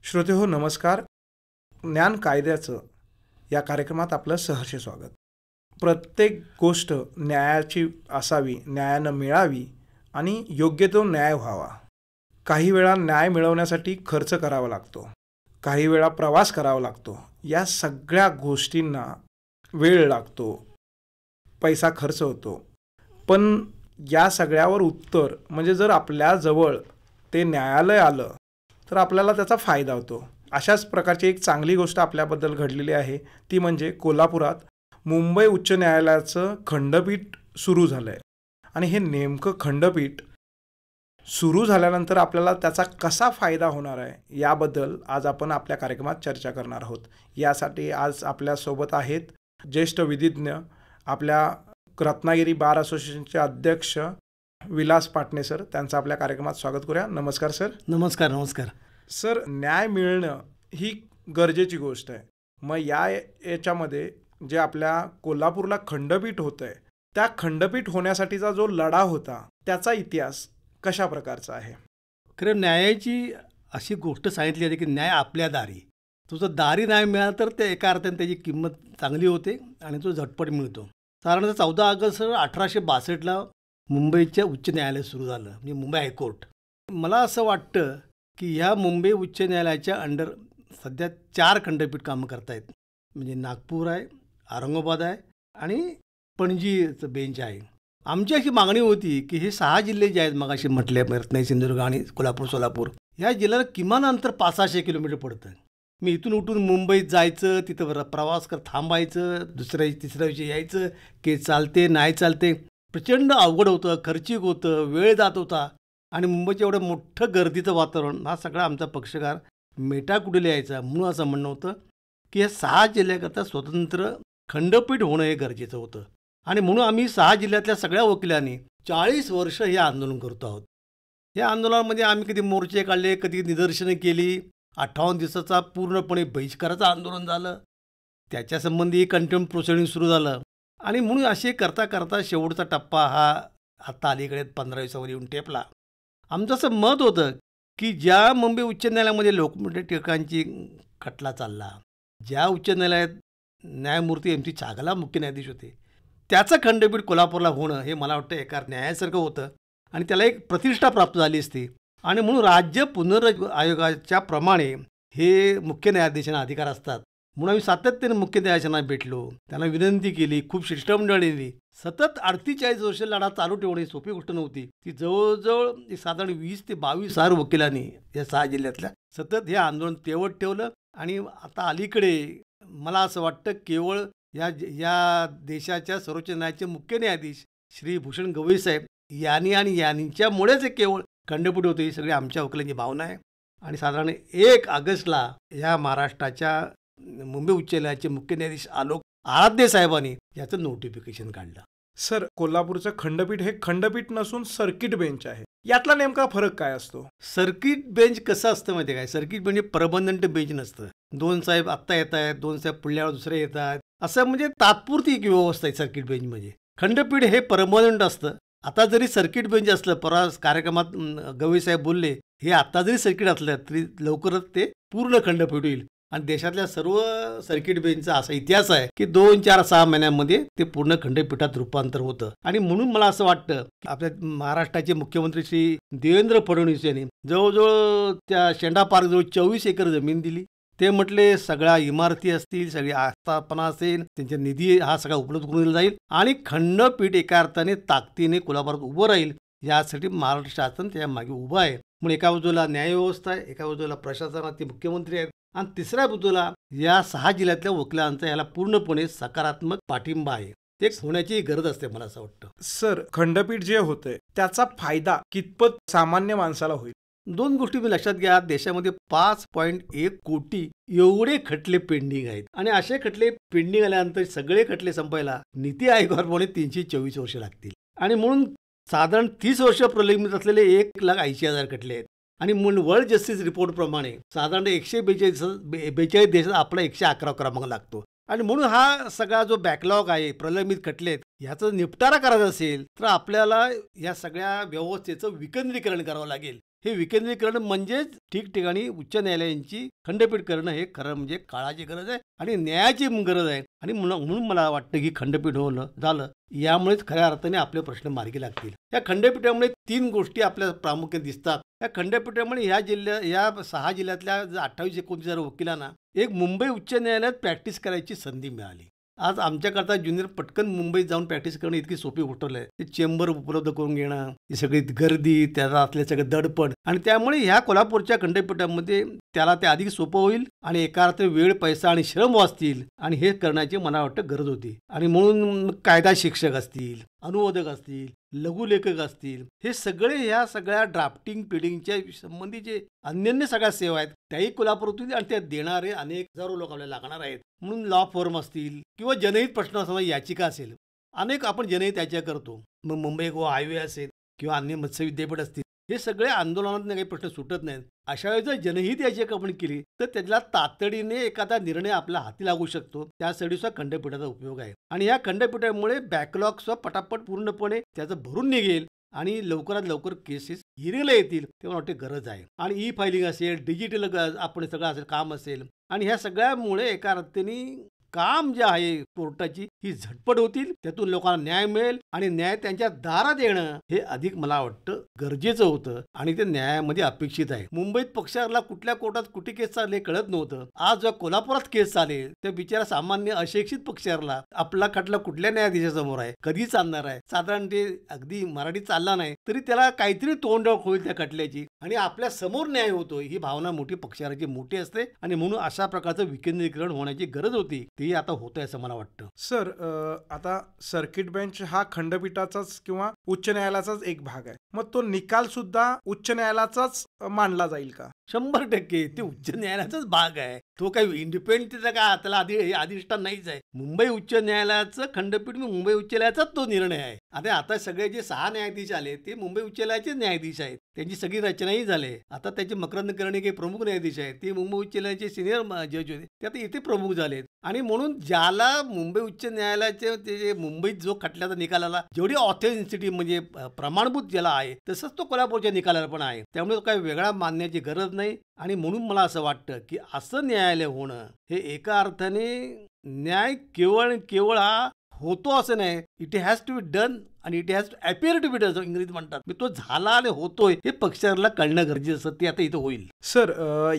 श्रोतेहो नमस्कार. ज्ञान कायद्याचं या कार्यक्रमात आपलं सहर्ष स्वागत. प्रत्येक गोष्ट न्यायाची असावी, न्यायानं मिळावी आणि योग्य तो न्याय व्हावा. काही वेळा न्याय मिळवण्यासाठी खर्च करावा लागतो, काही वेळा प्रवास करावा लागतो. या सगळ्या गोष्टींना वेळ लागतो, पैसा खर्च होतो. पण या सगळ्यावर उत्तर म्हणजे जर आपल्याजवळ ते न्यायालय आलं तर आपल्याला त्याचा फायदा होतो. अशाच प्रकारची एक चांगली गोष्ट आपल्याबद्दल घडलेली आहे, ती म्हणजे कोल्हापुरात मुंबई उच्च न्यायालयाचं खंडपीठ सुरू झालं आहे. आणि हे नेमकं खंडपीठ सुरू झाल्यानंतर आपल्याला त्याचा कसा फायदा होणार आहे याबद्दल आज आपण आपल्या कार्यक्रमात चर्चा करणार आहोत. यासाठी आज आपल्यासोबत आहेत ज्येष्ठ विधिज्ञ, आपल्या रत्नागिरी बार असोसिएशनचे अध्यक्ष विलास पाटणे सर. त्यांचं आपल्या कार्यक्रमात स्वागत करूया. नमस्कार सर. नमस्कार. नमस्कार सर. न्याय मिळणं ही गरजेची गोष्ट आहे. मग याच्यामध्ये जे आपल्या कोल्हापूरला खंडपीठ होतं आहे, त्या खंडपीठ होण्यासाठीचा जो लढा होता त्याचा इतिहास कशा प्रकारचा आहे? खरं न्यायाची अशी गोष्ट सांगितली आहे की न्याय आपल्या दारी. तुझं दारी न्याय मिळाला तर ते एका अर्थाने त्याची किंमत चांगली होते आणि तो झटपट मिळतो. साधारणतः 14 ऑगस्ट 1862 मुंबईच्या उच्च न्यायालय सुरू झालं, म्हणजे मुंबई हायकोर्ट. मला असं वाटतं की ह्या मुंबई उच्च न्यायालयाच्या अंडर सध्या 4 खंडपीठ कामं करतायत. म्हणजे नागपूर आहे, औरंगाबाद आहे आणि पणजीचं बेंच आहे. आमची अशी मागणी होती की हे 6 जिल्हे जे आहेत, मगाशी म्हटले रत्नागिरी, सिंधुदुर्ग आणि कोल्हापूर, सोलापूर, ह्या जिल्ह्याला किमान अंतर 500-600 किलोमीटर पडतं. मी इथून उठून मुंबईत जायचं, तिथं प्रवास थांबायचं, तिसऱ्या दिवशी यायचं, केस चालते नाही चालते, प्रचंड अवघड होतं, खर्चिक होतं, वेळ जात होता. आणि मुंबईचं एवढं मोठं गर्दीचं वातावरण, हा सगळा आमचा पक्षकार मेटाकुटीला यायचा. म्हणून असं म्हणणं होतं की या 6 जिल्ह्याकरता स्वतंत्र खंडपीठ होणं हे गरजेचं होतं. आणि म्हणून आम्ही 6 जिल्ह्यातल्या सगळ्या वकिलांनी 40 वर्ष हे आंदोलन करतो आहोत. या आंदोलनामध्ये आम्ही कधी मोर्चे काढले, कधी निदर्शनं केली. 58 दिवसाचा पूर्णपणे बहिष्काराचं आंदोलन झालं. त्याच्यासंबंधी कंटेम्प्ट प्रोसिडिंग सुरू झालं. आणि म्हणून असे करता करता शेवटचा टप्पा हा आता अलीकडे 15 दिवसावर येऊन टेपला. आमचं असं मत होतं की ज्या मुंबई उच्च न्यायालयामध्ये लोकमत टिकाणांची खटला चालला, ज्या उच्च न्यायालयात न्यायमूर्ती MC छागला मुख्य न्यायाधीश होते, त्याचं खंडपीठ कोल्हापूरला होणं हे मला वाटतं एका न्यायासारखं होतं आणि त्याला एक प्रतिष्ठा प्राप्त झाली असती. आणि म्हणून राज्य पुनर्आयोगाच्या प्रमाणे हे मुख्य न्यायाधीशांना अधिकार असतात. म्हणून आम्ही सातत्याने मुख्य न्यायाधीशांना भेटलो, त्यांना विनंती केली, खूप शिष्टमंडळ दिली. सतत 48 वर्ष लढा चालू ठेवणे सोपी गोष्ट नव्हती. ती जवळजवळ साधारण 20 ते 22,000 वकिलांनी या 6 जिल्ह्यातल्या सतत हे आंदोलन तेवत ठेवलं. आणि आता अलीकडे मला असं वाटतं केवळ या देशाच्या सर्वोच्च न्यायालयाचे मुख्य न्यायाधीश श्री भूषण गवई साहेब यांनी आणि यांच्यामुळेच हे केवळ खंडपीठ होते, ही सगळी आमच्या वकिलांची भावना आहे. आणि साधारण 1 ऑगस्टला या महाराष्ट्राच्या मुंबई उच्च न्यायालयाचे मुख्य न्यायाधीश आलोक आराध्य साहेबांनी याचं नोटिफिकेशन काढलं. सर, कोल्हापूरचं खंडपीठ हे खंडपीठ नसून सर्किट बेंच आहे. यातला नेमका फरक काय असतो? सर्किट बेंच कसं असतं माहिती आहे काय? सर्किट बेंच परमनंट बेंच नसतं. 2 साहेब आत्ता येत आहेत, 2 साहेब पुढल्या दुसरे येत आहेत, असं म्हणजे तात्पुरती एक व्यवस्था आहे सर्किट बेंच म्हणजे. खंडपीठ हे परमनंट असतं. आता जरी सर्किट बेंच असलं, परवा कार्यक्रमात गवई साहेब बोलले, हे आता जरी सर्किट असलं तरी लवकरच ते पूर्ण खंडपीठ होईल. आणि देशातल्या सर्व सर्किट बेंचचा असा इतिहास आहे की 2, 4, 6 महिन्यांमध्ये ते पूर्ण खंडपीठात रूपांतर होतं. आणि म्हणून मला असं वाटतं की आपल्या महाराष्ट्राचे मुख्यमंत्री श्री देवेंद्र फडणवीस यांनी जवळजवळ त्या शेंडा पार्कजवळ 24 एकर जमीन दिली. ते म्हटले सगळ्या इमारती असतील, सगळी आस्थापना असेल, त्यांचा निधी हा सगळा उपलब्ध करून दिला जाईल आणि खंडपीठ एका अर्थाने ताकदीने कोल्हापुरात उभं राहील. यासाठी महाराष्ट्र शासन त्याच्या मागे उभं आहे. म्हणून एका बाजूला न्यायव्यवस्था आहे, एका बाजूला प्रशासनाचे मुख्यमंत्री आहेत आणि तिसऱ्या बाजूला या 6 जिल्ह्यातल्या वकिलांचा याला पूर्णपणे सकारात्मक पाठिंबा आहे. ते होण्याची गरज असते मला असं वाटतं. सर, खंडपीठ जे होतंय त्याचा फायदा कितपत सामान्य माणसाला होईल? 2 गोष्टी मी लक्षात घ्या. देशामध्ये 5.1 कोटी एवढे खटले पेंडिंग आहेत आणि असे खटले पेंडिंग आल्यानंतर सगळे खटले संपायला नीती आयोगाप्रमाणे 324 वर्ष लागतील. आणि म्हणून साधारण 30 वर्ष प्रलंबित असलेले 1,80,000 खटले आहेत. आणि म्हणून वर्ल्ड जस्टिस रिपोर्ट प्रमाणे साधारण 142 देशात आपला 111 क्रमांक लागतो. आणि म्हणून हा सगळा जो बॅकलॉग आहे, प्रलंबित खटले आहेत, ह्याचा निपटारा करायचा असेल तर आपल्याला या सगळ्या व्यवस्थेचं विकेंद्रीकरण करावं लागेल. हे विकेंद्रीकरण म्हणजेच ठिकठिकाणी उच्च न्यायालयांची खंडपीठ करणं हे खरं म्हणजे काळाची गरज आहे आणि न्यायाची गरज आहे. आणि म्हणून मला वाटतं की खंडपीठ होणं झालं यामुळेच खऱ्या अर्थाने आपले प्रश्न मार्गी लागतील. या खंडपीठामुळे 3 गोष्टी आपल्या प्रामुख्याने दिसतात. या खंडपीठामुळे या 6 जिल्ह्यातल्या 28-29 वकिलांना एक मुंबई उच्च न्यायालयात प्रॅक्टिस करायची संधी मिळाली. आज आमच्याकरता ज्युनियर पटकन मुंबईत जाऊन प्रॅक्टिस करणं इतकी सोपी गोष्ट आहे. ते चेंबर उपलब्ध करून घेणं, ही सगळी गर्दी, त्याला असले सगळं दडपण, आणि त्यामुळे ह्या कोल्हापूरच्या खंडपीठामध्ये त्याला ते अधिक सोपं होईल आणि एका अर्थ वेळ, पैसा आणि श्रम वाचतील आणि हे करण्याची मला वाटतं गरज होती. आणि म्हणून कायदा शिक्षक असतील, अनुवादक असतील, लघुलेखक असतील, हे सगळे ह्या सगळ्या ड्राफ्टिंग पिडिंगच्या संबंधीचे अन्य सगळ्या सेवा आहेत त्याही कोल्हापूरातून आणि त्या देणारे अनेक हजारो लोक आपल्याला लागणार आहेत. म्हणून लॉ फर्म असतील किंवा जनहित प्रश्न समजा याचिका असेल, अनेक आपण जनहित याचिका करतो. मग मुंबई गोवा हायवे असेल किंवा अन्य मत्स्य विद्यापीठ असतील, हे सगळे आंदोलनात काही प्रश्न सुटत नाहीत. अशा वेळी जर जनहित याचिका आपण केली तर त्याला तातडीने एखादा निर्णय आपल्या हाती लागू शकतो. त्यासाठी सुद्धा खंडपीठाचा उपयोग आहे. आणि या खंडपीठामुळे बॅकलॉग सुद्धा पटापट पूर्णपणे त्याचं भरून निघेल आणि लवकरात लवकर केसेस हिरीला येतील, तेव्हा वाटते गरज आहे. आणि ई फायलिंग असेल, डिजिटल आपण सगळं असेल काम असेल, आणि ह्या सगळ्यामुळे एका अर्थाने काम जे आहे कोर्टाची ही झटपट होतील, त्यातून लोकांना न्याय मिळेल आणि न्याय त्यांच्या दारात येणं हे अधिक मला वाटतं गरजेचं होतं आणि ते न्यायामध्ये अपेक्षित आहे. मुंबईत पक्षाला कुठल्या कोर्टात कुठे केस चालले कळत नव्हतं. आज जेव्हा कोल्हापुरात केस चाले त्या बिचारा सामान्य अशिक्षित पक्षाला आपला खटला कुठल्या न्यायाधीशासमोर आहे, कधी चालणार आहे, साधारण ते अगदी मराठीत चालला नाही तरी त्याला काहीतरी तोंडओळख होईल त्या खटल्याची आणि आपल्या समोर न्याय होतो, ही भावना मोठी पक्षाची मोठी असते. आणि म्हणून अशा प्रकारचं विकेंद्रीकरण होण्याची गरज होती, ते आता होत आहे असं मला वाटतं. सर, आता सर्किट बेंच हा खंडपीठाचाच किंवा उच्च न्यायालयाचाच एक भाग आहे, मग तो निकाल सुद्धा उच्च न्यायालयाचाच मानला जाईल का? 100% ते उच्च न्यायालयाचाच भाग आहे. तो काही इंडिपेंडेंट का त्याला अधिष्ठान नाहीच आहे. मुंबई उच्च न्यायालयाचं खंडपीठ मुंबई उच्च न्यायालयाचाच तो निर्णय आहे. आता सगळे जे 6 न्यायाधीश आले ते मुंबई उच्च न्यायालयाचे न्यायाधीश आहेत. त्यांची सगळी रचनाही झाली. आता त्याचे मकरंद कर्णिक हे प्रमुख न्यायाधीश आहेत, ते मुंबई उच्च न्यायालयाचे सिनियर जज होते, ते आता इथे प्रमुख झालेत. आणि म्हणून ज्याला मुंबई उच्च न्यायालयाचे ते मुंबईत जो खटल्याचा निकाल आला, जेवढी ऑथेंटिसिटी म्हणजे प्रमाणभूत ज्याला आहे तसंच तो कोल्हापूरच्या निकालाला पण आहे. त्यामुळे काही वेगळा मानण्याची गरज नाही. आणि म्हणून मला असं वाटतं की असं न्यायालय होणं हे एका अर्थाने न्याय केवळ हा होतो असं नाही, it has to be done आणि it has to appear to be done इंग्रजीत म्हणतात. तो झाला आणि होतोय हे पक्षाला कळणं गरजेचं, ते आता इथं होईल. सर,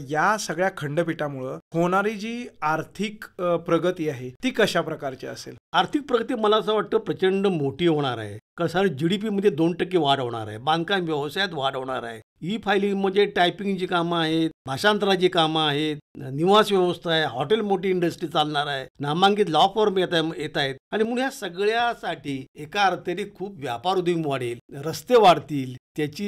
या सगळ्या खंडपीठामुळं होणारी जी आर्थिक प्रगती आहे ती कशा प्रकारची असेल? आर्थिक प्रगती मला असं वाटतं प्रचंड मोठी होणार आहे. कसं GDP मध्ये 2% वाढ होणार आहे, बांधकाम व्यवसायात वाढ होणार आहे, ई फायलिंग म्हणजे टायपिंगची कामं आहेत, भाषांतराची कामं आहेत, निवास व्यवस्था आहे, हॉटेल मोठी इंडस्ट्री चालणार आहे, नामांकित लॉ फर्म येत आहेत. आणि म्हणून या सगळ्यासाठी एका अर्थाने खूप व्यापार उद्योग वाढेल, रस्ते वाढतील, त्याची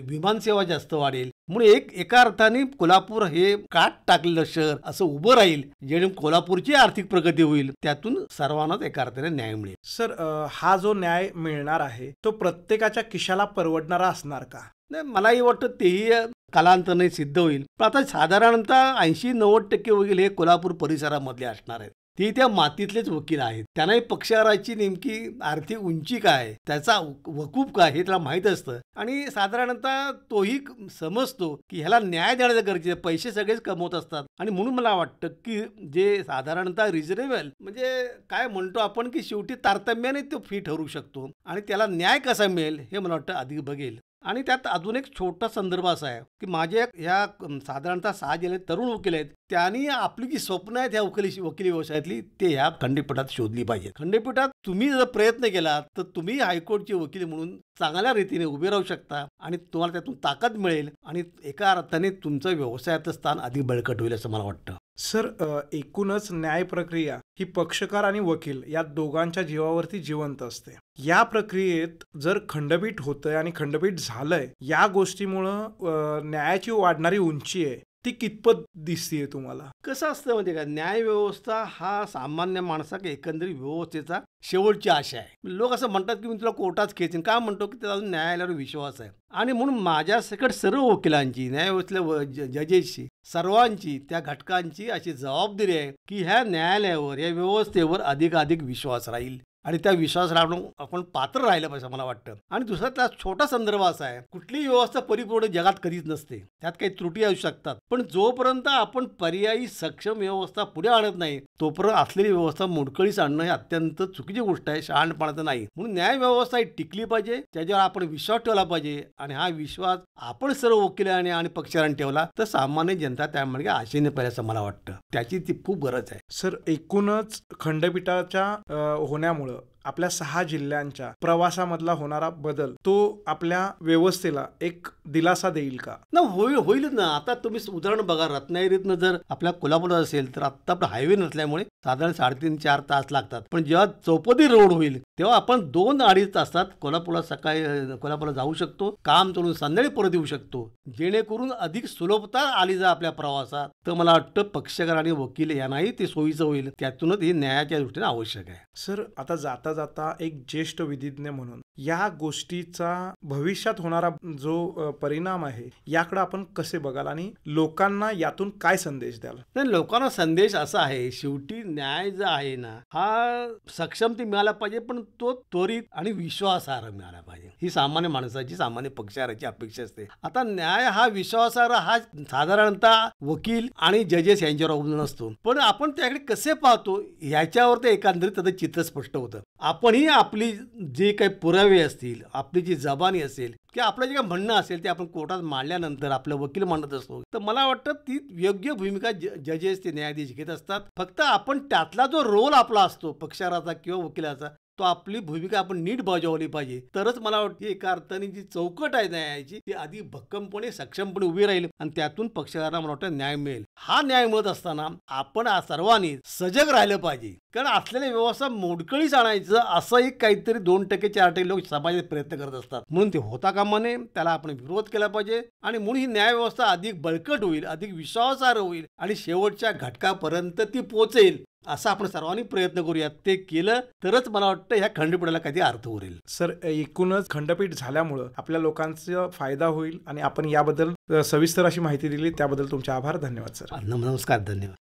विमानसेवा जास्त वाढेल. म्हणून एका अर्थाने कोल्हापूर हे काट टाकलेलं शहर असं उभं राहील, जेणेकरून कोल्हापूरची आर्थिक प्रगती होईल, त्यातून सर्वांनाच एका अर्थाने न्याय मिळेल. सर, हा जो न्याय मिळणार आहे तो प्रत्येकाच्या खिशाला परवडणारा असणार का? नाही, मलाही वाटतं तेही कालांतराने सिद्ध होईल. पण आता साधारणतः 80-90% वकील हे कोल्हापूर परिसरामधले असणार आहेत. ते त्या मातीतलेच वकील आहेत. त्यांनाही पक्षाराची नेमकी आर्थिक उंची काय, त्याचा वकूफ काय हे त्याला माहीत असतं. आणि साधारणतः तोही समजतो की ह्याला न्याय देण्याचं गरजेचं, पैसे सगळेच कमवत असतात. आणि म्हणून मला वाटतं की जे साधारणतः रिजनेबल म्हणजे काय म्हणतो आपण की शेवटी तारतम्याने तो फी ठरू शकतो आणि त्याला न्याय कसा मिळेल हे मला वाटतं अधिक बघेल. आणि त्यात अजून एक छोटा संदर्भ असा आहे की माझ्या ह्या साधारणतः 6 जे तरुण वकील आहेत त्यांनी आपली जी स्वप्न आहेत ह्या वकिली व्यवसायातली ते ह्या खंडपीठात शोधली पाहिजे. खंडपीठात तुम्ही जर प्रयत्न केला तर तुम्ही हायकोर्टचे वकील म्हणून चांगल्या रीतीने उभे राहू शकता आणि तुम्हाला त्यातून ताकद मिळेल आणि एका अर्थाने तुमचं व्यवसायाचं स्थान अधिक बळकट होईल असं मला वाटतं. सर, एकूणच न्याय प्रक्रिया ही पक्षकार आणि वकील या दोघांच्या जीवावरती जिवंत असते. या प्रक्रियेत जर खंडपीठ होतंय आणि खंडपीठ झालंय, या गोष्टीमुळं न्यायाची वाढणारी उंची आहे ती कितपत दिसतीये तुम्हाला? कसं असतं म्हणजे काय, न्याय व्यवस्था हा सामान्य माणसाच्या एकंदरीत व्यवस्थेचा शेवटची आशा आहे. लोक असं म्हणतात की मी तुला कोर्टात खेचेन, का म्हणतो की त्याला न्यायालयावर विश्वास आहे. आणि म्हणून माझ्या सकट सर्व वकिलांची, न्यायव्यवस्थेतल्या जजेसची, सर्वांची त्या घटकांची अशी जबाबदारी आहे की ह्या न्यायालयावर, या व्यवस्थेवर अधिकाधिक विश्वास राहील आणि त्या विश्वासाला आपण पात्र राहिलं पाहिजे मला वाटतं. आणि दुसरा त्याला छोटा संदर्भ असा आहे, कुठलीही व्यवस्था परिपूर्ण जगात कधीच नसते, त्यात काही त्रुटी असू शकतात, पण जोपर्यंत आपण पर्यायी सक्षम व्यवस्था पुढे आणत नाही तोपर्यंत असलेली व्यवस्था मोडकळीस आणणं ही अत्यंत चुकीची गोष्ट आहे, शहाणपणाचं नाही. म्हणून न्याय व्यवस्था ही टिकली पाहिजे, त्याच्यावर आपण विश्वास ठेवला पाहिजे. आणि हा विश्वास आपण सर्व वकिलांनी आणि पक्षकारांनी ठेवला तर सामान्य जनता त्यामध्ये आशेने पाहिजे असं मला वाटतं. त्याची ती खूप गरज आहे. सर, एकूणच खंडपीठाच्या होण्यामुळं आपल्या 6 जिल्ह्यांच्या प्रवासामधला होणारा बदल तो आपल्या व्यवस्थेला एक दिलासा देईल का? ना होईलच ना. आता तुम्ही उदाहरण बघा, रत्नागिरीतनं जर आपल्या कोल्हापूर असेल तर आता आपला हायवे नसल्यामुळे साधारण 3.5-4 तास लागतात, पण जेव्हा चौपदी रोड होईल तेव्हा आपण 2-2.5 तासात कोल्हापूरला जाऊ शकतो, काम सोडून संध्याकाळी परत येऊ शकतो, जेणेकरून अधिक सुलभता आली जा आपल्या प्रवासात. तर मला वाटतं पक्षकार आणि वकील यांनाही ते सोयीचं होईल. त्यातूनच हे न्यायाच्या दृष्टीने आवश्यक आहे. सर, आता जाता जाता एक ज्येष्ठ विधिज्ञ म्हणून या गोष्टीचा भविष्यात होणारा जो परिणाम आहे याकडे आपण कसे बघाल आणि लोकांना यातून काय संदेश द्याल? नाही, लोकांना संदेश असा आहे, शेवटी न्याय जो आहे ना हा सक्षमते मिळाला पाहिजे, पण तो त्वरित आणि विश्वासार्ह मिळाला पाहिजे. ही सामान्य माणसाची, सामान्य पक्षकाराची अपेक्षा असते. आता न्याय हा विश्वासार्ह हा साधारणतः वकील आणि जजेस यांच्यावर अवलंबून असतो, पण आपण त्याकडे कसे पाहतो याच्यावर ते एकंदरीत त्याचं चित्र स्पष्ट होतं. आपणही आपली जे काही पुरावे असतील, आपली जी जबानी असेल किंवा आपलं जे काही म्हणणं असेल ते आपण कोर्टात मांडल्यानंतर आपलं वकील मांडत असतो, तर मला वाटतं ती योग्य भूमिका जजेस ते न्यायाधीश घेत असतात. फक्त आपण त्यातला जो रोल आपला असतो पक्षकाराचा किंवा वकिलाचा तो आपली भूमिका आपण नीट बजावली पाहिजे, तरच मला वाटतं एका अर्थाने जी चौकट आहे न्यायाची ती अधिक भक्कमपणे सक्षमपणे उभी राहील आणि त्यातून पक्षकारांना मला वाटतं न्याय मिळेल. हा न्याय मिळत असताना आपण सर्वांनी सजग राहिलं पाहिजे, कारण असलेल्या व्यवस्था मोडकळीस आणायचं असं एक काहीतरी 2%-4% लोक समाजात प्रयत्न करत असतात. म्हणून ते होता कामा नये, त्याला आपण विरोध केला पाहिजे आणि म्हणून ही न्याय व्यवस्था अधिक बळकट होईल, अधिक विश्वासार्ह होईल आणि शेवटच्या घटकापर्यंत ती पोहोचेल असा आपण सर्वांनी प्रयत्न करूयात. ते केलं तरच मला वाटतं ह्या खंडपीठाला कधी अर्थ उरेल. सर, एकूणच खंडपीठ झाल्यामुळं आपल्या लोकांचा फायदा होईल आणि आपण याबद्दल सविस्तर अशी माहिती दिली त्याबद्दल तुमचे आभार. धन्यवाद सर. नमस्कार. धन्यवाद.